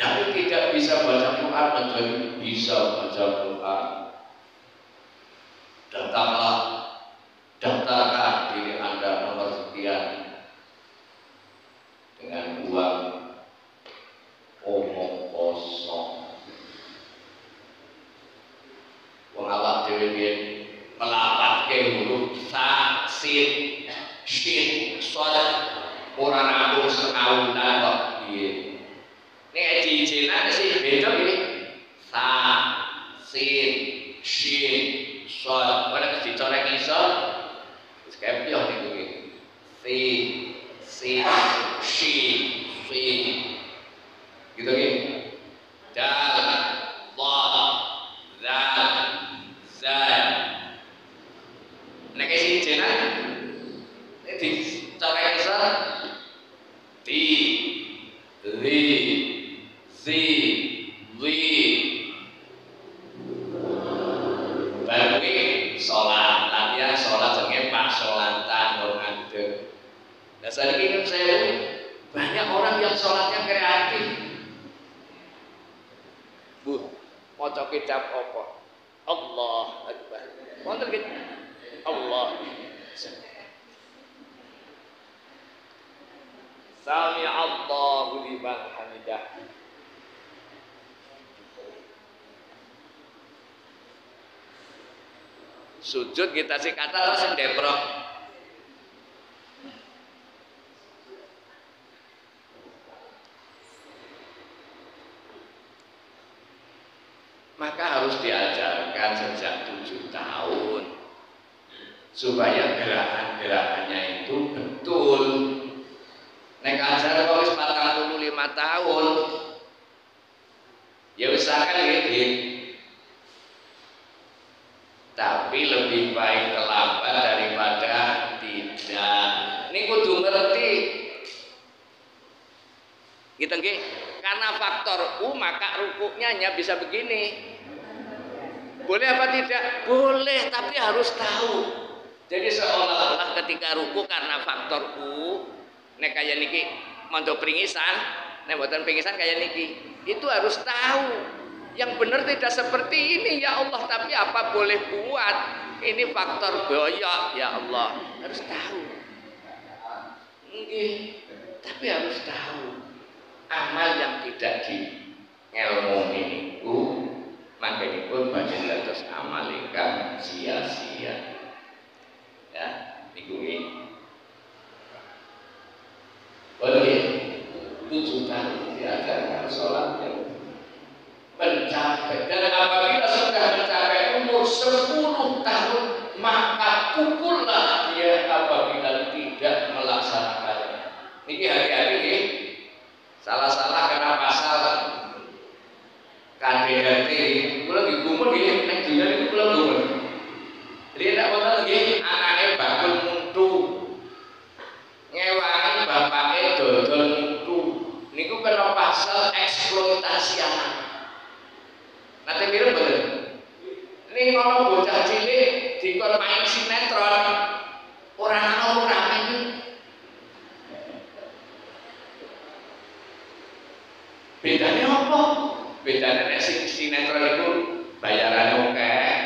Speaker 2: dari tidak bisa baca Quran menjadi bisa baca Quran. Datanglah, daftarkan diri Anda nomor sekian dengan uang omong kosong. Wong awak dhewe melapatke huruf sa, sin, shin, shad ora nambung sekaulan kok piye. Nek cincinan sih beda iki. Sa, sin, shin, shad. Ora mesti dicoreng iso. Wis kepyo niku iki. Si, sin, shin, sin. Gitu iki. Dal, dha, zal, zal. Nek cincinan nek dicoreng iso ti, ri, zi, wi. Baru sholat, latihan sholat jenenge pak sholatan wong ngadeg. Nah saiki kan saya banyak orang yang sholatnya kreatif. Bu, maca kitab apa? Allah Akbar. Wonten iki Allah. Sami Allahu liman hamidah. Sujud kita sih kata langsung deprok. Maka harus diajarkan sejak 7 tahun supaya gerakan-gerakannya itu betul. Nek ajar kok wis 45 tahun. Ya usahakan gitu. Tapi lebih baik terlambat daripada tidak. Ini kudu ngerti. Gitu nggih. Karena faktor U maka rukuknya hanya bisa begini. Boleh apa tidak? Boleh, tapi harus tahu. Jadi seolah-olah ketika ruku karena faktor U, nek kaya niki mantuk pringisan, nek mboten pringisan kaya niki. Itu harus tahu. Yang benar tidak seperti ini ya Allah, tapi apa boleh buat? Ini faktor boyok ya Allah. Harus tahu. Nggih, tapi harus tahu. Amal yang tidak di ilmu niku makanya pun banyak dados amal ingkang sia-sia. Ya, niku nggih. Boleh 7 tahun diajarkan sholat yang mencapai, dan apabila sudah mencapai umur 10 tahun maka pukullah dia apabila tidak melaksanakannya. Niki hati-hati nggih. Salah-salah kena pasal KDRT. Kula nggih gumun nggih nek dunya niku kula gumun. Jadi nek wonten nggih anake bakul muntu. Ngewangi bapake dodol muntu. Niku kena pasal eksploitasi anak. Nate mirip mboten? Ning ana bocah cilik dikon main sinetron ora ana urane iki. Bedane nek sing sinetron iku bayarane akeh,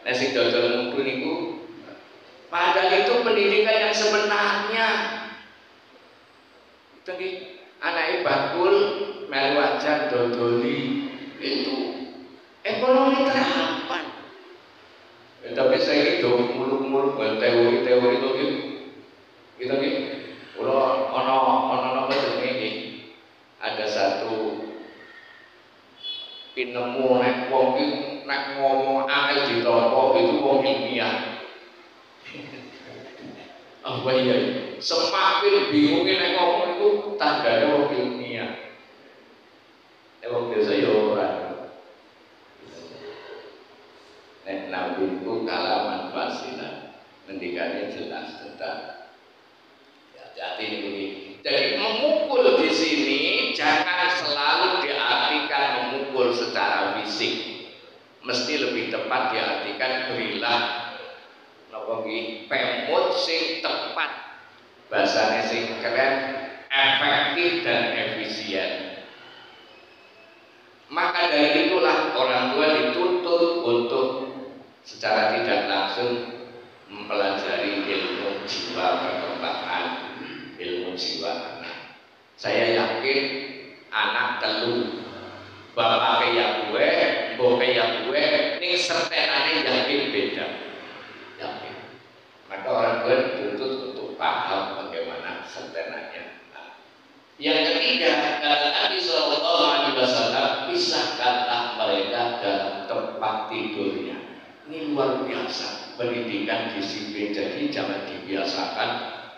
Speaker 2: nek sing dodol mudun iku padahal itu pendidikan yang sebenarnya. Itu nggih anake bakul melu ajar dodoli itu ekonomi terapan. Tapi saya itu muluk-muluk teori-teori itu gitu nggih. Kula ana napa jenenge nggih. Ada satu pinemu nek wong iki nek ngomong angel ditompo itu wong ilmiah. Apa iya? Semakin bingung nek ngomong itu tandane wong ilmiah. Nek wong biasa ya ora. Nek nabi itu kalaman fasilah, ngendikane jelas tentang hati ini. Jadi memukul di sini jangan selalu diartikan memukul secara fisik, mesti lebih tepat diartikan berilah napa nggih pemut sing tepat, bahasane sing keren, efektif dan efisien. Maka dari itulah orang tua dituntut untuk secara tidak langsung mempelajari ilmu jiwa perkembangan, ilmu jiwa anak. Saya yakin anak telu bapak kayak gue, mbok kayak gue, ning sertenane yakin beda. Yakin. Maka orang tua dituntut untuk paham bagaimana sertenanya. Yang ketiga, kata Nabi Sallallahu Alaihi Wasallam, pisahkanlah mereka dalam tempat tidurnya. Ini luar biasa pendidikan disiplin. Jadi jangan dibiasakan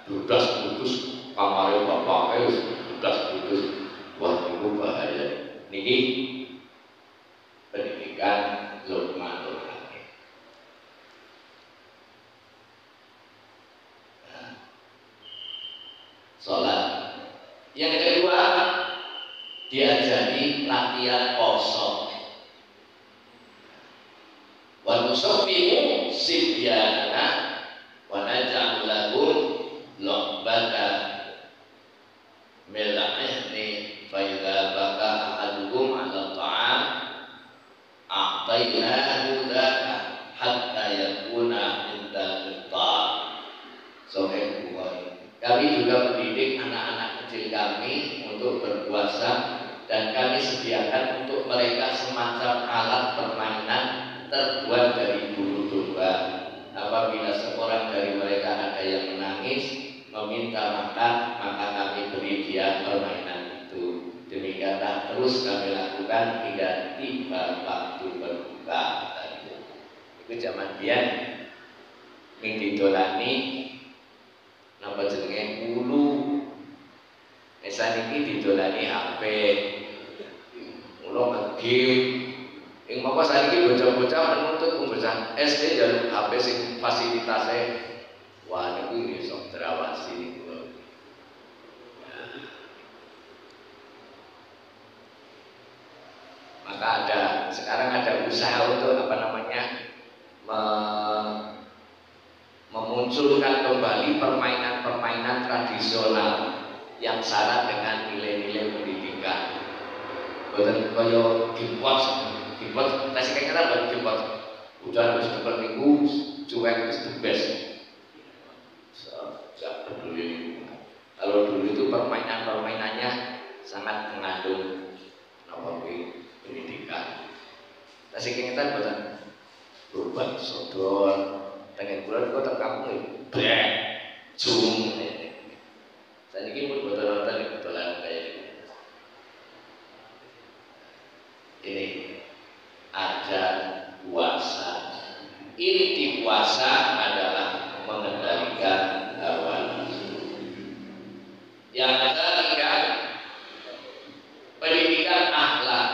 Speaker 2: dudas putus kamare bapake dudas putus. Wah itu bahaya. Niki pendidikan Luqmanul Hakim. Salat. Yang kedua, diajari latihan poso. Wa nusabbihu sibyana wa naj'al lahum lu'bata mil'ahni fa idza baka ahaduhum 'ala ta'am a'taynahu dzaka hatta yakuna inda iftar. Sahih Bukhari. Kami juga mendidik anak-anak kecil kami untuk berpuasa dan kami sediakan untuk mereka semacam alat permainan terbuat dari bulu domba. Apabila seorang dari mereka ada yang menangis meminta makan, maka kami beri dia permainan itu. Demikianlah terus kami lakukan hingga tiba waktu berbuka. Itu zaman biyen ning didolani napa jenenge bulu. Saniki didolani HP. Mula ngegame. Ing mapa saniki bocah-bocah menuntut bocah SD jaluk HP sing fasilitasnya wah niku iso terawasi niku. Maka sekarang ada usaha untuk apa namanya memunculkan kembali permainan-permainan tradisional yang syarat dengan nilai-nilai pendidikan. Boten kaya gimpot, tasih kaya kata gimpot. Udah harus seperti itu, cuek is the best. Gak peduli. Kalau dulu itu permainan-permainannya sangat mengandung pendidikan. Tasih kaya kata boten beban sodor, tengen bulan kok tak kampung blek, jum. Saya ini pun betul-betul kebetulan kayak ini ada puasa. Inti puasa adalah mengendalikan hawa nafsu. Yang ketiga, pendidikan akhlak.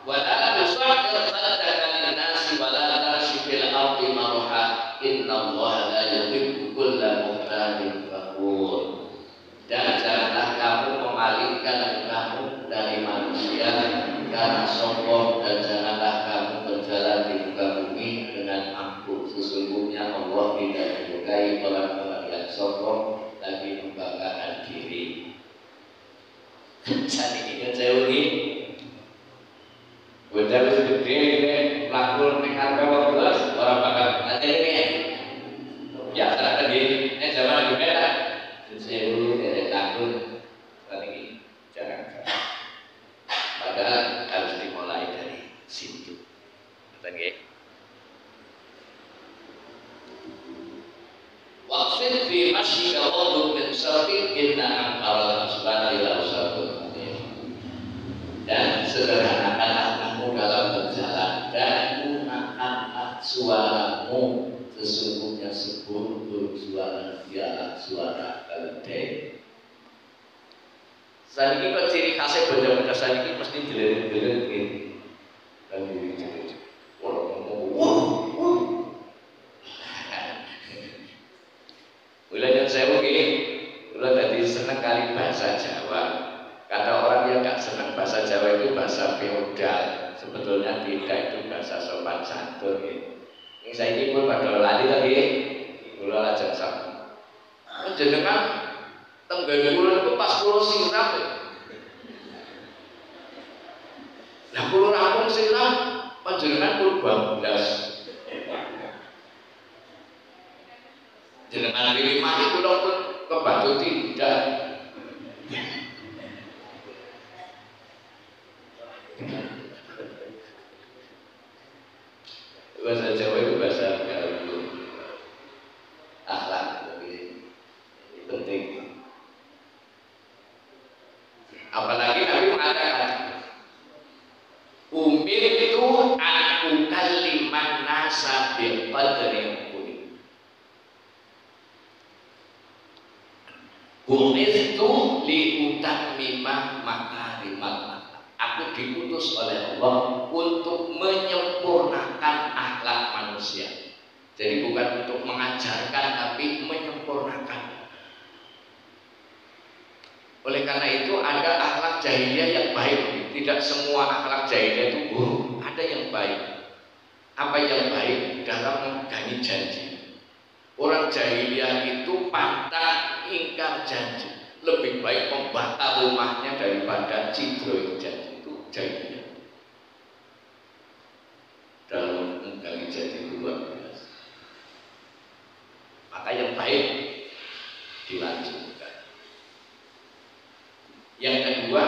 Speaker 2: Wala tusaqqir khaddaka lin-nasi wala tamshi fil ardi marha. Innallaha la yuhibbu kulla mukhtalin fakhur. Dan janganlah kamu memalingkan kamu dari manusia karena sombong, dan janganlah kamu berjalan di muka bumi dengan angkuh. Sesungguhnya Allah tidak menyukai orang-orang yang sombong lagi membanggakan diri. Jadi ini teori Lalu gede lakul ning arep welas ora bakal ate ini. Ya ternyata di zaman di beda. Sewu dari lakul lagi jarang. Padahal harus dimulai dari situ. Ngoten nggih. Waqfid fi masyika waduk min sarfin inna amqaral asbani la usabun. Dan sederhanakanlah kamu dalam berjalan dan gunakanlah suaramu, sesungguhnya seburuk suara dialah suara keledai. Saniki kok ciri khasnya bocah-bocah saniki mesti jeler-jeler gitu. Dan diri jeler. Orang ngomong Kula yang saya mungkin, kula tadi senang kali bahasa Jawa. Kata orang yang gak senang bahasa Jawa itu bahasa feodal. Sebetulnya tidak, itu bahasa sopan santun. Ini saya ini pun pada lali lagi, kula lajeng sama. Jenengan tenggal kula itu pas kula siram. Nah kula rampung siram, panjenengan pun bablas. Jenengan pilih mati kula pun kebantu tidak. Bahasa Jawa itu bahasa gaul, akhlak lebih penting. Apalagi Nabi mengatakan, umir itu aku kaliman nasa bil qadri kulli. Bu'ithu li utammima makarimal. Aku diutus oleh Allah untuk menyempurnakan akhlak manusia. Jadi bukan untuk mengajarkan, tapi menyempurnakan. Oleh karena itu ada akhlak jahiliyah yang baik. Tidak semua akhlak jahiliyah itu buruk. Ada yang baik. Apa yang baik? Dalam memegangi janji. Orang jahiliyah itu pantang ingkar janji. Lebih baik membakar rumahnya daripada cidro janji. Itu jahiliyah. Dalam memegangi janji luar biasa. Maka yang baik dilanjutkan. Yang kedua,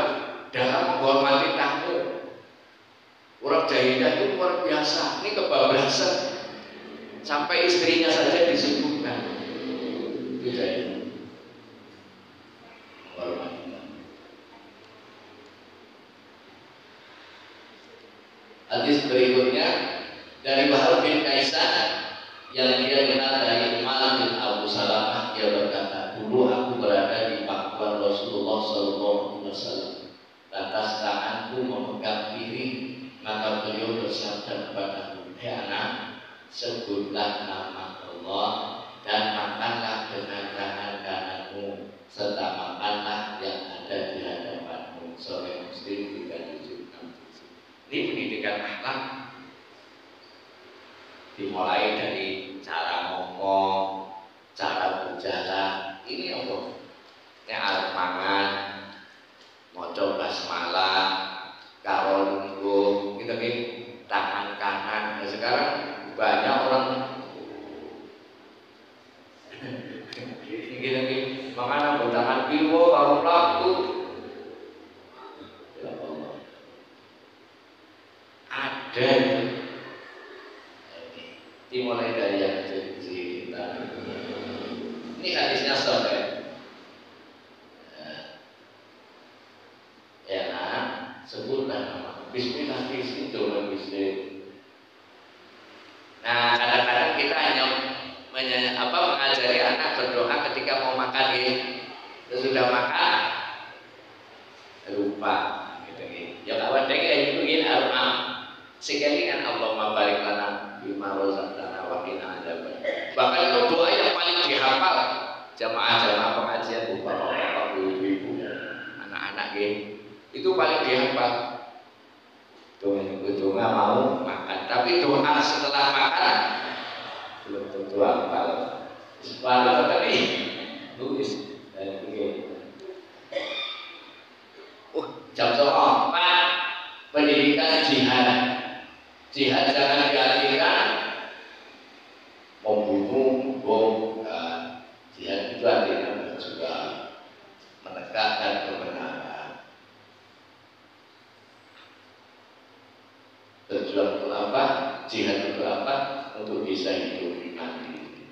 Speaker 2: dalam menghormati tamu. Orang jahiliyah itu luar biasa. Ini kebablasan. Sampai istrinya saja disebutkan. Itu jahiliyah. Hadis berikutnya dari Bahar bin Kaisan yang dia kenal dari Umar bin Abu Salamah, dia berkata, dulu aku berada di pangkuan Rasulullah SAW. Lantas tanganku memegang piring, maka beliau bersabda kepadaku, hei anak, sebutlah nama Allah dan makanlah dengan tangan kananmu, serta makanlah yang ada di hadapanmu. Sahih Muslim 3767. Ini pendidikan akhlak. Dimulai dari cara ngomong, cara berjalan. Ini apa? Ini arep mangan, maca basmalah, karo lungguh, gitu nih, tangan kanan. Nah, sekarang banyak orang gini nih, mangan tangan kiwa karo pelaku. Ada dimulai dari yang kecil. Ini hadisnya sampai ya nak sebutlah nama Bismillah itu Bismillah. Nah kadang-kadang kita hanya mengajari anak berdoa ketika mau makan ya. Sudah makan lupa gitu. Ya kawan dek itu gini arma. Sekali kan Allahumma barik lana bima razaqtana wa qina adzaban. Bahkan itu doa yang paling dihafal jamaah-jamaah pengajian bapak-bapak, ibu-ibu, anak-anak itu paling dihafal. Doa mau makan, tapi doa setelah makan belum tentu hafal. Setelah tadi tulis dan begini. Jam 4 pendidikan jihad. Jihad untuk apa? Untuk bisa hidup mandiri.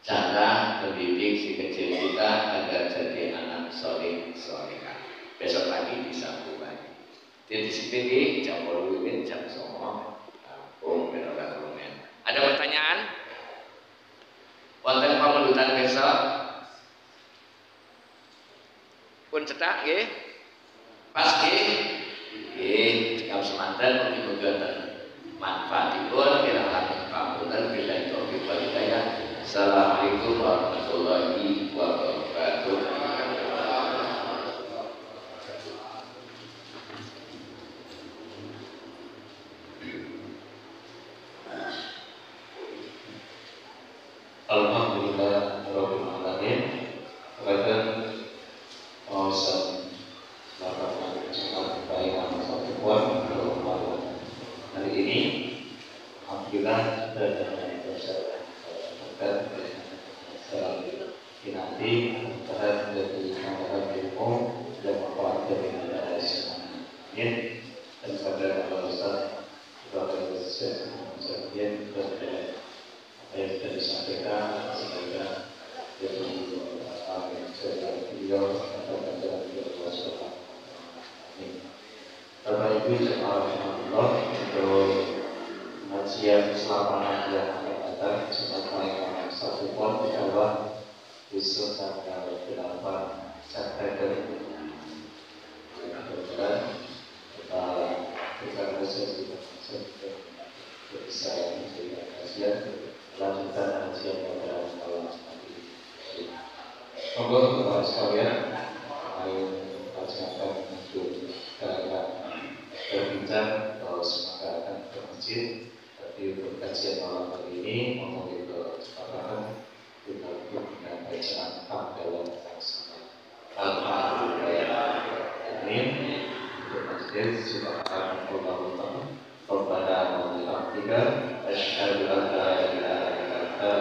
Speaker 2: Cara mendidik si kecil kita agar jadi anak soleh solehah. Besok lagi disambung lagi. Jadi di jam 8 jam 9. Ada pertanyaan? Wonten pamundutan besok? Pun cetak nggih? Pas nggih? Nggih, jam semanten mugi-mugi wonten manfaatipun kirang langkung pamunten billahi taufiq wal hidayah. Assalamualaikum warahmatullahi wabarakatuh.
Speaker 3: Alhamdulillah Rabbil Alamin. Bahkan awesome melakukan kebaikan satu poin hari ini. Alhamdulillah sudah ada proses nanti terhadap menjadi masyarakat ilmu dan manfaat dari negara semuanya. Dan pada Allah Ustaz kepada sebagian dari yang sudah disampaikan semoga beliau akan Bapak Ibu Alhamdulillah untuk pengajian selama yang akan datang semoga satu pon di bawah besok tanggal 8 September mudah-mudahan kita bisa memberikan kajian lanjutan kajian pada malam nanti. Monggo Bapak sekalian, ayo akan untuk kita berbincang atau semoga akan ke masjid. Tapi untuk kajian malam hari ini memiliki kesepakatan kita dengan bacaan hamdalah yang sama. Alhamdulillah. Amin. Untuk masjid sudah akan berlalu. Rabbana wa bihamdika asyhadu an la ilaha illa anta